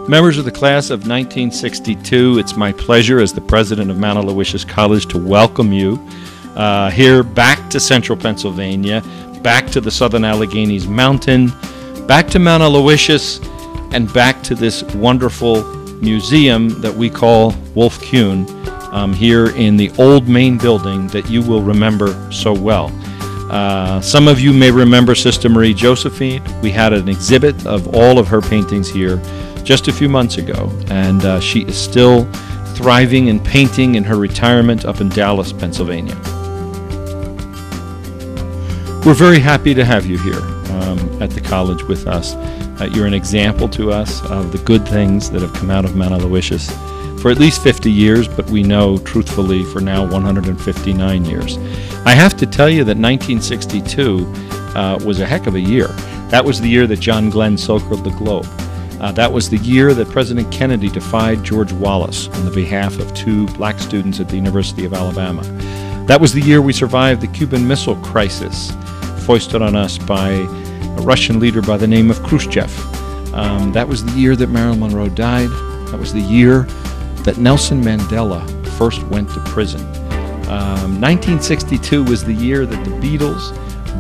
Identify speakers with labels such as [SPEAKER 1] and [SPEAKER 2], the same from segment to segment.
[SPEAKER 1] Members of the class of 1962, it's my pleasure as the president of Mount Aloysius College to welcome you here back to central Pennsylvania, back to the Southern Alleghenies Mountain, back to Mount Aloysius, and back to this wonderful museum that we call Wolf Kuhn here in the old main building that you will remember so well. Some of you may remember Sister Marie Josephine. We had an exhibit of all of her paintings here just a few months ago, and she is still thriving and painting in her retirement up in Dallas, Pennsylvania. We're very happy to have you here at the college with us. You're an example to us of the good things that have come out of Mount Aloysius for at least 50 years, but we know truthfully for now 159 years. I have to tell you that 1962 was a heck of a year. That was the year that John Glenn circled the globe. That was the year that President Kennedy defied George Wallace on the behalf of two black students at the University of Alabama. That was the year we survived the Cuban Missile Crisis, foisted on us by a Russian leader by the name of Khrushchev. That was the year that Marilyn Monroe died. That was the year that Nelson Mandela first went to prison. 1962 was the year that the Beatles,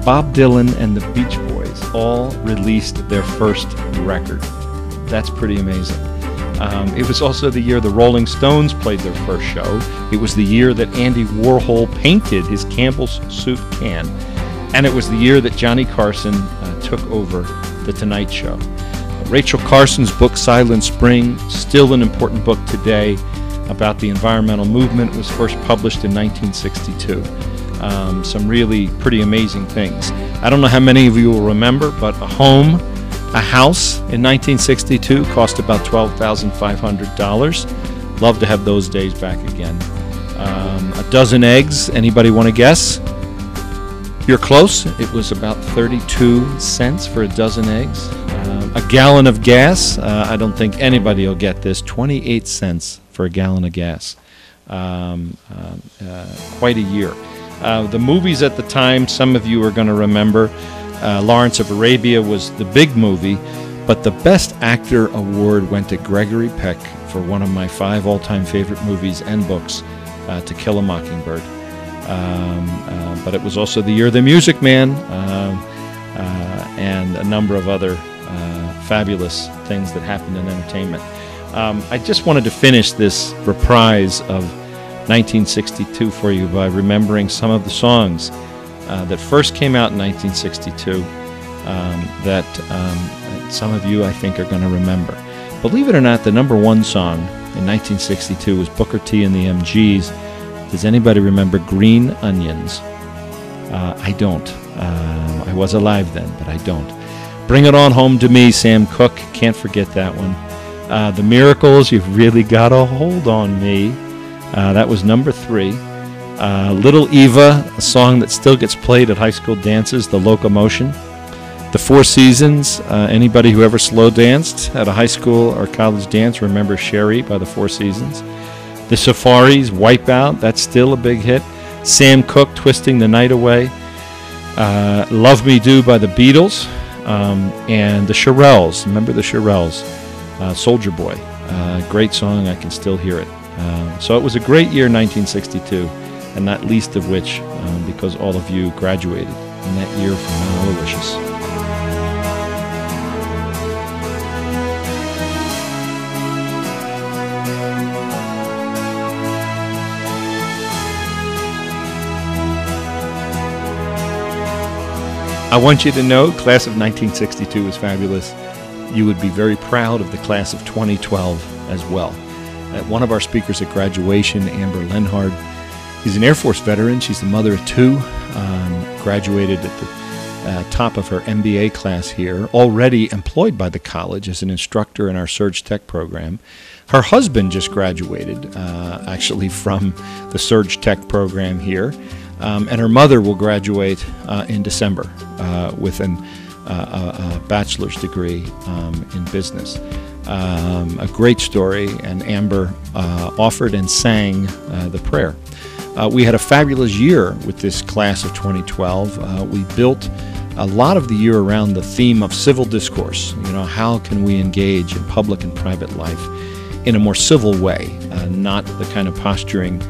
[SPEAKER 1] Bob Dylan, and the Beach Boys all released their first record. That's pretty amazing. It was also the year the Rolling Stones played their first show. It was the year that Andy Warhol painted his Campbell's soup can. And it was the year that Johnny Carson took over The Tonight Show. Rachel Carson's book, Silent Spring, still an important book today about the environmental movement, was first published in 1962. Some really pretty amazing things. I don't know how many of you will remember, but a house in 1962 cost about $12,500. Love to have those days back again. A dozen eggs, anybody want to guess? You're close. It was about 32 cents for a dozen eggs. A gallon of gas, I don't think anybody will get this, 28 cents for a gallon of gas. Quite a year. The movies at the time, some of you are going to remember, Lawrence of Arabia was the big movie, but the Best Actor award went to Gregory Peck for one of my 5 all-time favorite movies and books, To Kill a Mockingbird. But it was also the year of The Music Man, and a number of other fabulous things that happened in entertainment. I just wanted to finish this reprise of 1962 for you by remembering some of the songs that first came out in 1962 that some of you, I think, are going to remember. Believe it or not, the number one song in 1962 was Booker T and the MGs. Does anybody remember Green Onions? I don't. I was alive then, but I don't. Bring It On Home to Me, Sam Cooke. Can't forget that one. The Miracles, You've Really Got a Hold on Me. That was number 3. Little Eva, a song that still gets played at high school dances, The Locomotion. The Four Seasons, anybody who ever slow danced at a high school or college dance remember Sherry by The Four Seasons. The Safaris, Wipeout, that's still a big hit. Sam Cooke, Twisting the Night Away. Love Me Do by the Beatles. And the Shirelles, remember the Shirelles? Soldier Boy, great song, I can still hear it. So it was a great year, 1962, and not least of which because all of you graduated in that year from Mount Aloysius. I want you to know, class of 1962 was fabulous. You would be very proud of the class of 2012 as well. One of our speakers at graduation, Amber Lenhard, is an Air Force veteran. She's the mother of 2, graduated at the top of her MBA class here, already employed by the college as an instructor in our Surge Tech program. Her husband just graduated, actually from the Surge Tech program here. And her mother will graduate in December with a bachelor's degree in business. A great story, and Amber offered and sang the prayer. We had a fabulous year with this class of 2012. We built a lot of the year around the theme of civil discourse. How can we engage in public and private life in a more civil way, not the kind of posturing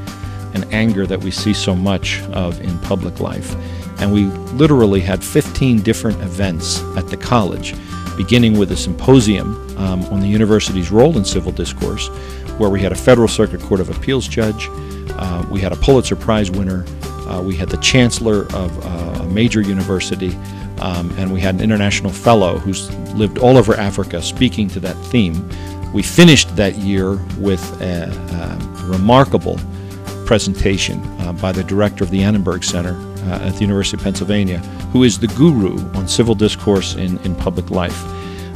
[SPEAKER 1] and anger that we see so much of in public life. And we literally had 15 different events at the college, beginning with a symposium on the university's role in civil discourse, where we had a Federal Circuit Court of Appeals judge, we had a Pulitzer Prize winner, we had the chancellor of a major university, and we had an international fellow who's lived all over Africa speaking to that theme. We finished that year with a remarkable presentation by the director of the Annenberg Center at the University of Pennsylvania, who is the guru on civil discourse in public life.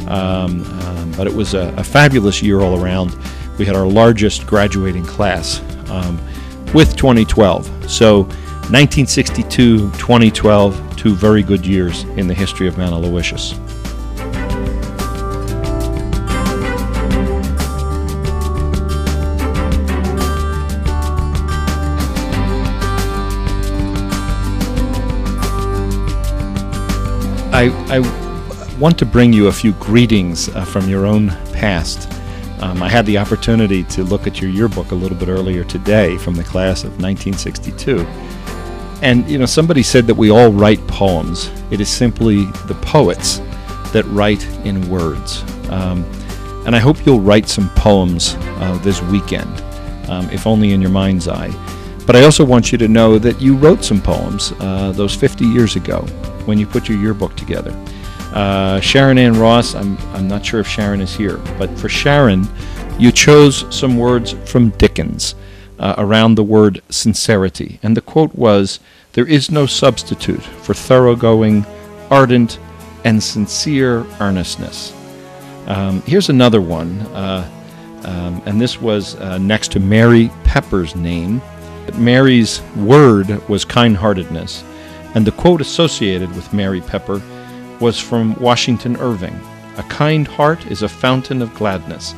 [SPEAKER 1] But it was a fabulous year all around. We had our largest graduating class with 2012. So 1962, 2012, two very good years in the history of Mount Aloysius. I want to bring you a few greetings from your own past. I had the opportunity to look at your yearbook a little bit earlier today from the class of 1962. And, somebody said that we all write poems. It is simply the poets that write in words. And I hope you'll write some poems this weekend, if only in your mind's eye. But I also want you to know that you wrote some poems those 50 years ago when you put your yearbook together. Sharon Ann Ross, I'm not sure if Sharon is here, but for Sharon, you chose some words from Dickens around the word sincerity. And the quote was, "There is no substitute for thoroughgoing, ardent, and sincere earnestness." Here's another one, and this was next to Mary Pepper's name. Mary's word was kind-heartedness, and the quote associated with Mary Pepper was from Washington Irving. "A kind heart is a fountain of gladness,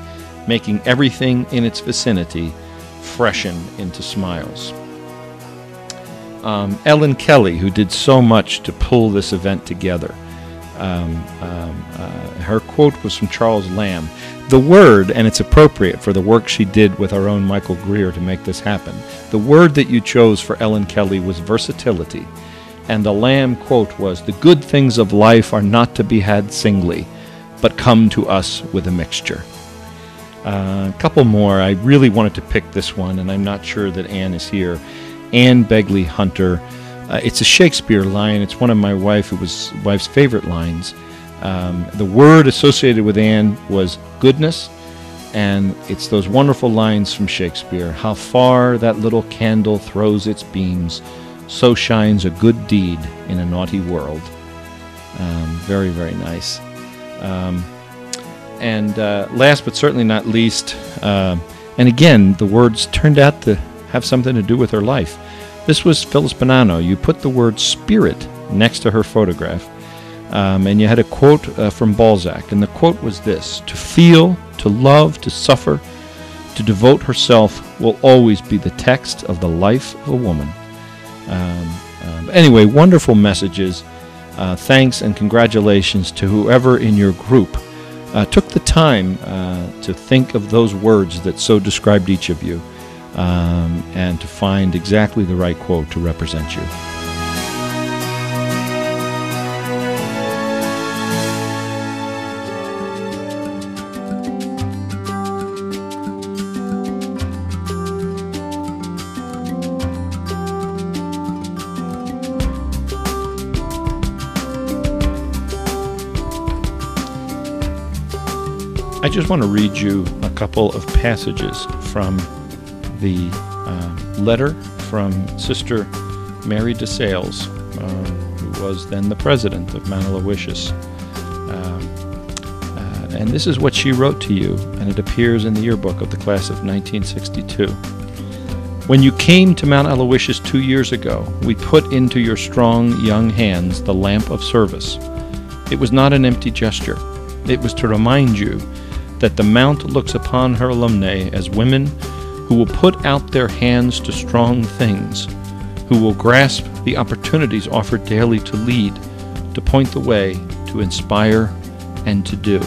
[SPEAKER 1] making everything in its vicinity freshen into smiles." Ellen Kelly, who did so much to pull this event together, her quote was from Charles Lamb. The word, and it's appropriate for the work she did with our own Michael Greer to make this happen, the word that you chose for Ellen Kelly was versatility. And the Lamb quote was, "The good things of life are not to be had singly, but come to us with a mixture." A couple more. I really wanted to pick this one, and I'm not sure that Anne is here. Anne Begley Hunter. It's a Shakespeare line. It's one of my wife's favorite lines. The word associated with Anne was goodness, and it's those wonderful lines from Shakespeare. "How far that little candle throws its beams, so shines a good deed in a naughty world." Very, very nice. And last but certainly not least, and again, the words turned out to have something to do with her life. This was Phyllis Bonanno. You put the word spirit next to her photograph, and you had a quote from Balzac, and the quote was this: "To feel, to love, to suffer, to devote herself will always be the text of the life of a woman." Anyway, wonderful messages. Thanks and congratulations to whoever in your group took the time to think of those words that so described each of you, and to find exactly the right quote to represent you. I just want to read you a couple of passages from the letter from Sister Mary DeSales, who was then the president of Mount Aloysius. And this is what she wrote to you, and it appears in the yearbook of the class of 1962. "When you came to Mount Aloysius 2 years ago, we put into your strong young hands the lamp of service. It was not an empty gesture. It was to remind you that the Mount looks upon her alumnae as women who will put out their hands to strong things, who will grasp the opportunities offered daily to lead, to point the way, to inspire, and to do.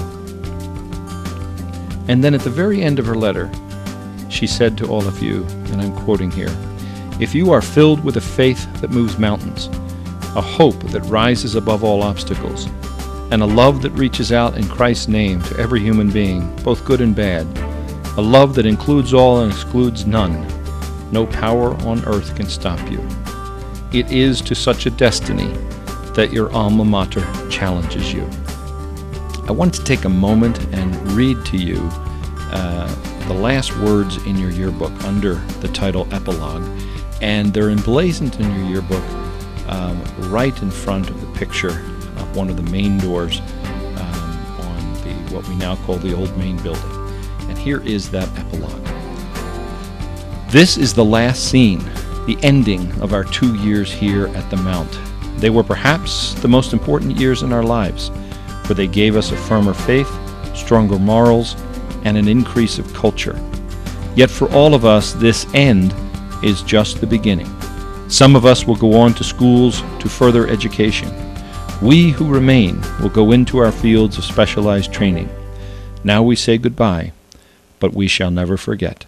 [SPEAKER 1] And then at the very end of her letter, she said to all of you, and I'm quoting here, "If you are filled with a faith that moves mountains, a hope that rises above all obstacles, and a love that reaches out in Christ's name to every human being, both good and bad, a love that includes all and excludes none, no power on earth can stop you. It is to such a destiny that your alma mater challenges you." I want to take a moment and read to you the last words in your yearbook under the title Epilogue, and they're emblazoned in your yearbook right in front of the picture of one of the main doors on what we now call the old main building. And here is that epilogue. "This is the last scene, the ending of our 2 years here at the Mount. They were perhaps the most important years in our lives, for they gave us a firmer faith, stronger morals, and an increase of culture. Yet for all of us, this end is just the beginning. Some of us will go on to schools to further education. We who remain will go into our fields of specialized training. Now we say goodbye, but we shall never forget."